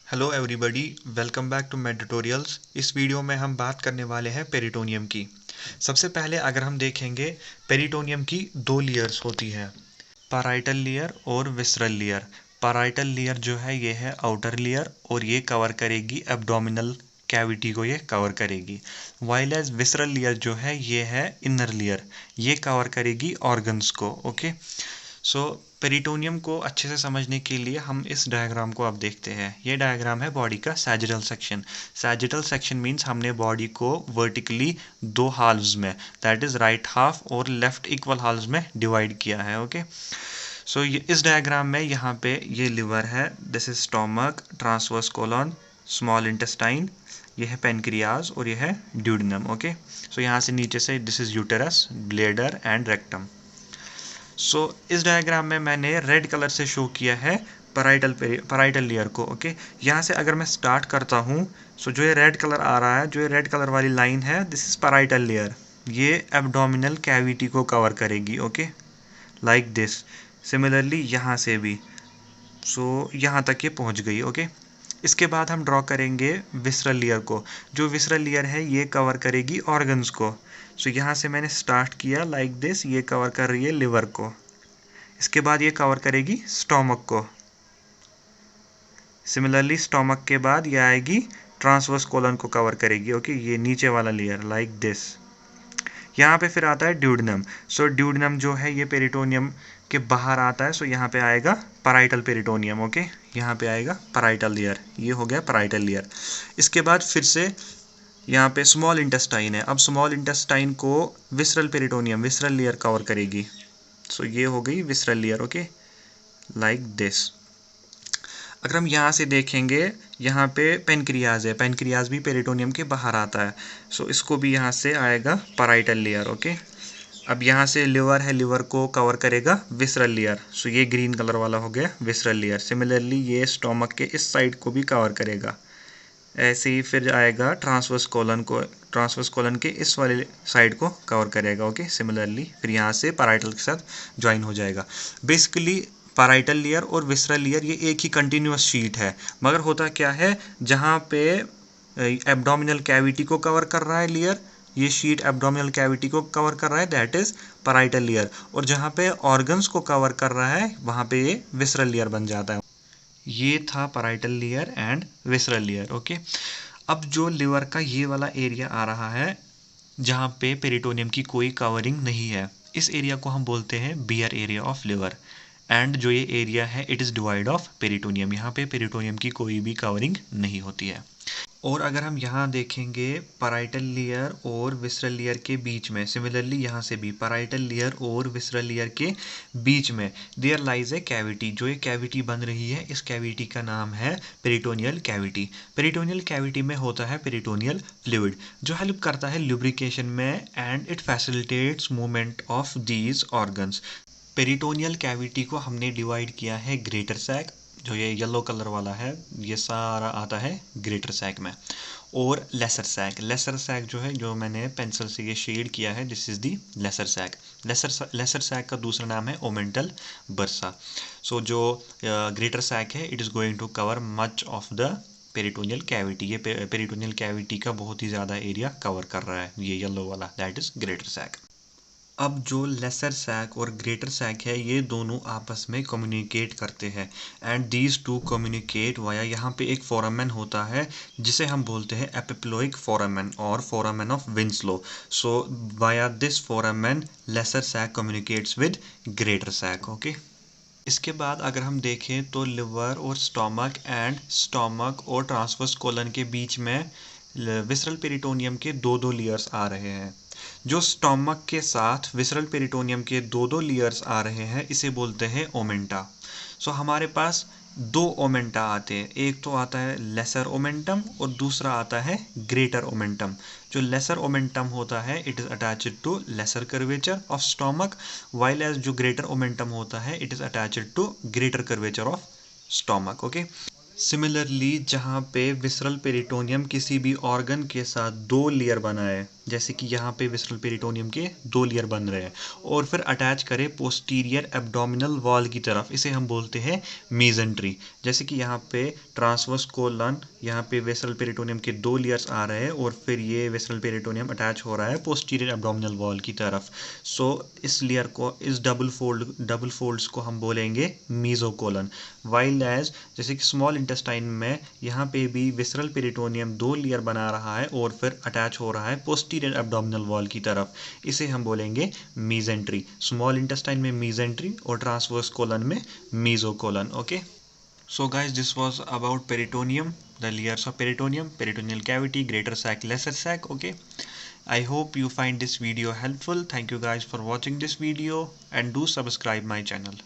Hello everybody, welcome back to my tutorials. इस video में हम बात करने वाले हैं पेरिटोनियम की। सबसे पहले अगर हम देखेंगे, पेरिटोनियम की दो लेयर्स होती हैं, पैराइटल लेयर और विसरल लेयर। पैराइटल लेयर जो है ये है आउटर लेयर और ये कवर करेगी एब्डोमिनल कैविटी को, ये कवर करेगी। वाइल एज विसरल लेयर जो है ये है इनर लेयर, ये कवर करेगी ऑर्गन्स को। ओके, सो पेरिटोनियम को अच्छे से समझने के लिए हम इस डायग्राम को अब देखते हैं। ये डायग्राम है बॉडी का sagittal section. Sagittal section means हमने बॉडी को वर्टिकली दो हाल्व्स में, दैट इज राइट हाफ और लेफ्ट इक्वल हाल्व्स में डिवाइड किया है। ओके, सो इस डायग्राम में यहाँ पे ये लिवर है, this is stomach, transverse colon, small intestine, ये है पेनक्रियाज और ये है ड्यूडेनम। ओके, सो यहाँ से नीचे से this is uterus, bladder and rectum. So इस डायग्राम में मैंने रेड कलर से शो किया है पैराइटल लेयर को। ओके, यहाँ से अगर मैं स्टार्ट करता हूँ, सो जो ये रेड कलर आ रहा है, जो ये रेड कलर वाली लाइन है, दिस इज पैराइटल लेयर। ये एब्डोमिनल कैविटी को कवर करेगी। Okay, like this. सिमिलरली यहाँ से भी, सो यहाँ तक ये पहुँच गई। ओके, इसके बाद हम ड्रॉ करेंगे विसरल लेयर को। जो विसरल लेयर है ये कवर करेगी ऑर्गन्स को। सो यहाँ से मैंने स्टार्ट किया लाइक दिस, ये कवर कर रही है लिवर को। इसके बाद ये कवर करेगी स्टोमक को। सिमिलरली स्टोमक के बाद ये आएगी ट्रांसवर्स कोलन को कवर करेगी। ओके, ये नीचे वाला लेयर लाइक दिस। यहाँ पे फिर आता है ड्यूडेनम। सो ड्यूडेनम जो है ये पेरिटोनियम के बाहर आता है। सो यहाँ पे आएगा पैराइटल पेरिटोनियम। ओके, यहाँ पे आएगा पैराइटल लेयर, ये हो गया पैराइटल लेयर। इसके बाद फिर से यहाँ पे स्मॉल इंटेस्टाइन है। अब स्मॉल इंटेस्टाइन को visceral peritoneum, visceral layer cover करेगी। सो ये हो गई visceral layer. Okay, like this. अगर हम यहाँ से देखेंगे, यहाँ पे पेनक्रियाज है, पेनक्रियाज भी पेरिटोनियम के बाहर आता है। सो इसको भी यहाँ से आएगा पैराइटल लेयर। ओके, अब यहाँ से लिवर है, लिवर को कवर करेगा विसरल लेयर। सो ये ग्रीन कलर वाला हो गया विसरल लेयर। सिमिलरली ये स्टोमक के इस साइड को भी कवर करेगा। ऐसे ही फिर आएगा ट्रांसवर्स कोलन को, ट्रांसवर्स कोलन के इस वाले साइड को कवर करेगा। ओके, सिमिलरली फिर यहाँ से पैराइटल के साथ ज्वाइन हो जाएगा। बेसिकली पैराइटल लेयर और विसरल लेयर ये एक ही कंटिन्यूअस शीट है, मगर होता क्या है, जहाँ पे एब्डोमिनल कैविटी को कवर कर रहा है लेयर, ये शीट एब्डोमिनल कैविटी को कवर कर रहा है, दैट इज पैराइटल लेयर। और जहाँ पे ऑर्गन्स को कवर कर रहा है, वहाँ पे ये विसरल लेयर बन जाता है। ये था parietal layer and visceral layer. Okay, अब जो लिवर का ये वाला एरिया आ रहा है, जहाँ पे पेरिटोनियम की कोई कवरिंग नहीं है, इस एरिया को हम बोलते हैं bare area of liver. And जो ये एरिया है, it is divide of peritoneum. यहाँ पे पेरिटोनियम की कोई भी कवरिंग नहीं होती है। और अगर हम यहाँ देखेंगे पैराइटल लेयर और विसरल लेयर के बीच में, सिमिलरली यहाँ से भी पैराइटल लेयर और विसरल लेयर के बीच में देयर लाइज ए कैविटी। जो ये कैविटी बन रही है, इस कैविटी का नाम है पेरिटोनियल कैविटी। पेरिटोनियल कैविटी में होता है पेरिटोनियल फ्लूइड, जो हेल्प करता है लुब्रिकेशन में and it facilitates movement of these organs. Peritoneal cavity को हमने डिवाइड किया है ग्रेटर सैक, जो ये येलो कलर वाला है, ये सारा आता है ग्रेटर सैक में, और लेसर सैक। लेसर सैक जो है, जो मैंने पेंसिल से ये शेड किया है, this is the lesser sac. Lesser sac का दूसरा नाम है ओमेंटल बर्सा। सो जो ग्रेटर सैक है, it is going to cover much of the peritoneal cavity. ये पेरिटोनियल कैविटी का बहुत ही ज़्यादा एरिया कवर कर रहा है, ये येलो वाला, दैट इज ग्रेटर सैक। अब जो लेसर सैक और ग्रेटर सैक है, ये दोनों आपस में कम्युनिकेट करते हैं and these two communicate via, यहाँ पे एक फोरामेन होता है जिसे हम बोलते हैं एपिप्लोइक फोरामेन और foramen of Winslow. So via this foramen lesser sac communicates with greater sac. Okay, इसके बाद अगर हम देखें तो लिवर और स्टोमक और ट्रांसवर्स कोलन के बीच में विसरल पेरिटोनियम के दो लेयर्स आ रहे हैं। जो स्टोमक के साथ विसरल पेरिटोनियम के दो लेयर्स आ रहे हैं, इसे बोलते हैं ओमेंटा। सो हमारे पास दो ओमेंटा आते हैं, एक तो आता है लेसर ओमेंटम और दूसरा आता है ग्रेटर ओमेंटम। जो लेसर ओमेंटम होता है, it is attached to lesser curvature of stomach, while as जो ग्रेटर ओमेंटम होता है, it is attached to greater curvature of stomach. Okay, similarly जहाँ पे विसरल पेरिटोनियम किसी भी ऑर्गन के साथ दो लेयर बनाए, जैसे कि यहाँ पे विसरल पेरिटोनियम के 2 लेयर बन रहे हैं, और फिर अटैच करें पोस्टीरियर एब्डोमिनल वॉल की तरफ, इसे हम बोलते हैं मीजेंट्री। जैसे कि यहाँ पे ट्रांसवर्स कोलन, यहाँ पे विसरल पेरिटोनियम के 2 लेयर्स आ रहे हैं और फिर ये विसरल पेरिटोनियम अटैच हो रहा है पोस्टीरियर एब्डोमिनल वॉल की तरफ। सो इस लेयर को, इस डबल फोल्ड्स को हम बोलेंगे मीजोकोलन। वाइल्ड एज जैसे कि स्मॉल इंटेस्टाइन में यहाँ पे भी विसरल पेरिटोनियम 2 लेयर बना रहा है और फिर अटैच हो रहा है पोस्टीरियर एब्डोमिनल वॉल की तरफ, इसे हम बोलेंगे मीजेंट्री। स्मॉल इंटेस्टाइन में मीजेंट्री और ट्रांसवर्स कोलन में mesocolon. Okay, so guys, this was about peritoneum, the layers of peritoneum, peritoneal cavity, greater sac, lesser sac. Okay, I hope you find this video helpful. Thank you guys for watching this video and do subscribe my channel.